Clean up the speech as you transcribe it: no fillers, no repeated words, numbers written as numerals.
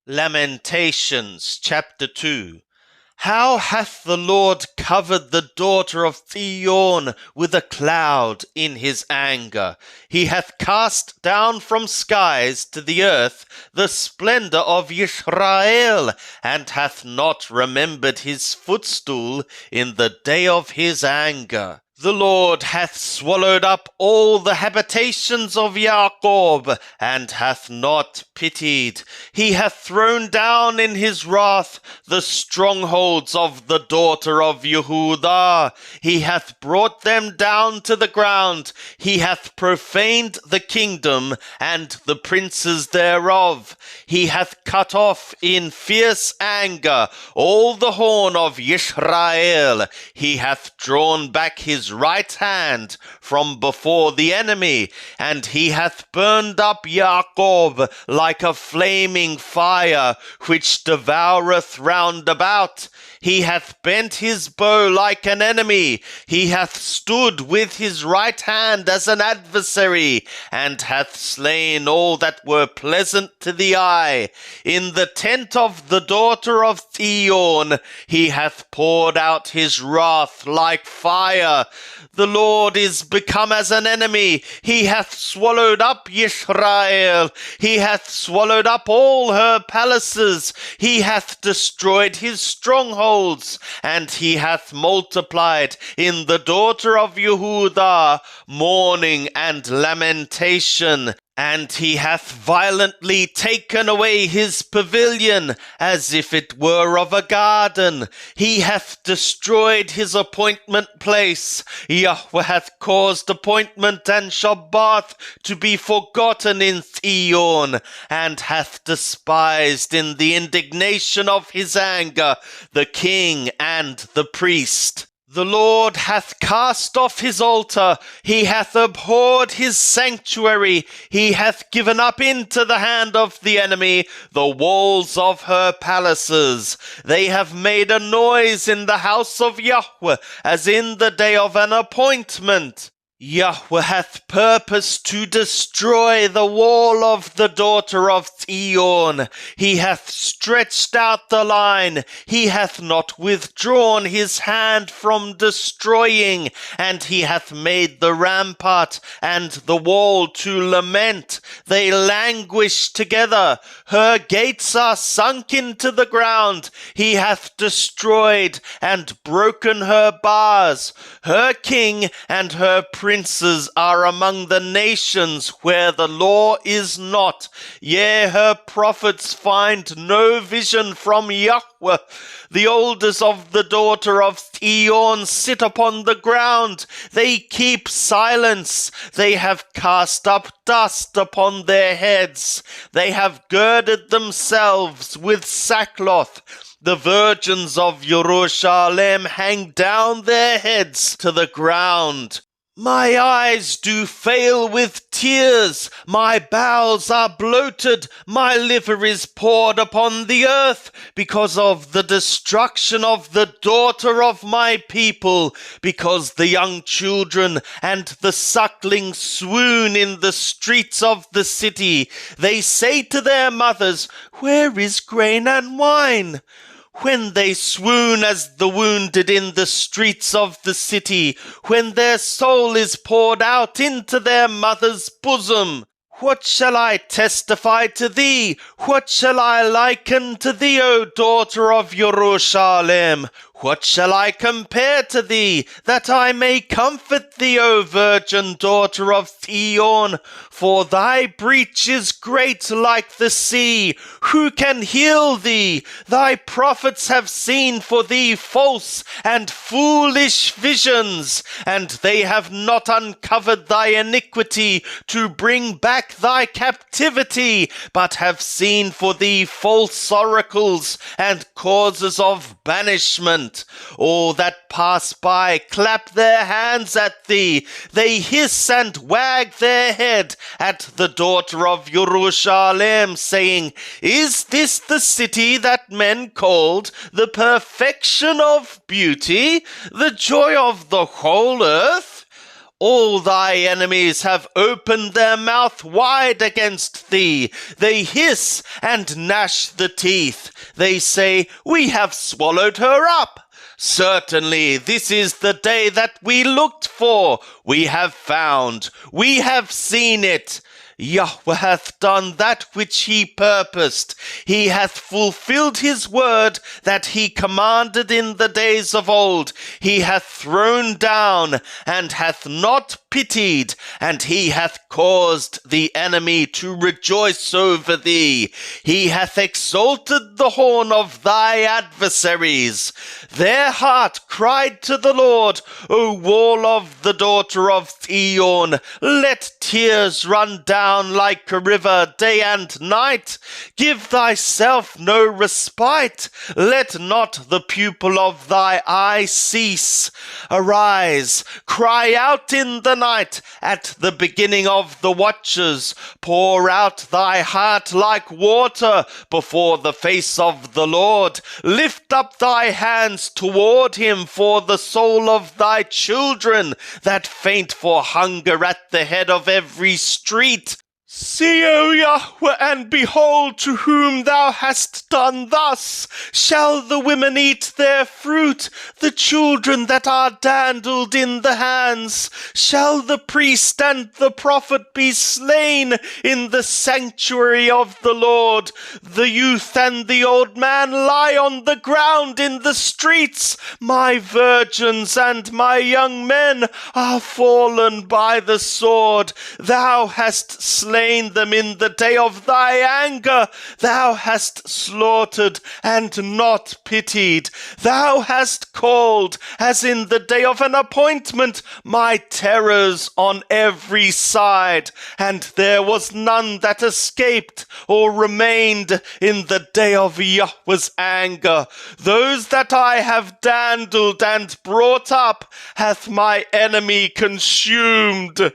Lamentations chapter 2. How hath the Lord covered the daughter of Zion with a cloud in his anger? He hath cast down from skies to the earth the splendor of Israel, and hath not remembered his footstool in the day of his anger. The Lord hath swallowed up all the habitations of Jacob, and hath not pitied. He hath thrown down in his wrath the strongholds of the daughter of Yehudah. He hath brought them down to the ground. He hath profaned the kingdom and the princes thereof. He hath cut off in fierce anger all the horn of Israel. He hath drawn back his right hand from before the enemy, and he hath burned up Jacob like a flaming fire, which devoureth round about. He hath bent his bow like an enemy. He hath stood with his right hand as an adversary, and hath slain all that were pleasant to the eye. In the tent of the daughter of Zion he hath poured out his wrath like fire. The Lord is become as an enemy. He hath swallowed up Israel. He hath swallowed up all her palaces. He hath destroyed his strongholds, and he hath multiplied in the daughter of Yehudah mourning and lamentation. And he hath violently taken away his pavilion, as if it were of a garden. He hath destroyed his appointment place. Yahweh hath caused appointment and Shabbath to be forgotten in Zion, and hath despised in the indignation of his anger the king and the priest. The Lord hath cast off his altar. He hath abhorred his sanctuary. He hath given up into the hand of the enemy the walls of her palaces. They have made a noise in the house of Yahweh, as in the day of an appointment. Yahweh hath purposed to destroy the wall of the daughter of Zion. He hath stretched out the line. He hath not withdrawn his hand from destroying, and he hath made the rampart and the wall to lament. They languish together. Her gates are sunk into the ground. He hath destroyed and broken her bars. Her king and her princes are among the nations where the law is not. Yea, her prophets find no vision from Yahweh. The elders of the daughter of Zion sit upon the ground. They keep silence. They have cast up dust upon their heads. They have girded themselves with sackcloth. The virgins of Jerusalem hang down their heads to the ground. My eyes do fail with tears, my bowels are bloated, my liver is poured upon the earth, because of the destruction of the daughter of my people, because the young children and the suckling swoon in the streets of the city. They say to their mothers, "Where is grain and wine?" When they swoon as the wounded in the streets of the city, when their soul is poured out into their mother's bosom. What shall I testify to thee? What shall I liken to thee, O daughter of Jerusalem? What shall I compare to thee, that I may comfort thee, O virgin daughter of Zion? For thy breach is great like the sea. Who can heal thee? Thy prophets have seen for thee false and foolish visions, and they have not uncovered thy iniquity to bring back thy captivity, but have seen for thee false oracles and causes of banishment. All that pass by clap their hands at thee. They hiss and wag their head at the daughter of Jerusalem, saying, "Is this the city that men called the perfection of beauty, the joy of the whole earth?" All thy enemies have opened their mouth wide against thee. They hiss and gnash the teeth. They say, We have swallowed her up. Certainly, this is the day that we looked for. We have found. We have seen it. Yahweh hath done that which he purposed. He hath fulfilled his word that he commanded in the days of old. He hath thrown down and hath not pitied, and he hath caused the enemy to rejoice over thee. He hath exalted the horn of thy adversaries. Their heart cried to the Lord, O wall of the daughter of Zion, let tears run down like a river day and night. Give thyself no respite. Let not the pupil of thy eye cease. Arise, cry out in the night, at the beginning of the watches. Pour out thy heart like water before the face of the Lord. Lift up thy hands toward him for the soul of thy children that faint for hunger at the head of every street. See, O Yahweh, and behold to whom thou hast done thus. Shall the women eat their fruit, the children that are dandled in the hands? Shall the priest and the prophet be slain in the sanctuary of the Lord? The youth and the old man lie on the ground in the streets. My virgins and my young men are fallen by the sword. Thou hast slain them in the day of thy anger. Thou hast slaughtered and not pitied. Thou hast called, as in the day of an appointment, my terrors on every side, and there was none that escaped or remained in the day of Yahweh's anger. Those that I have dandled and brought up hath my enemy consumed.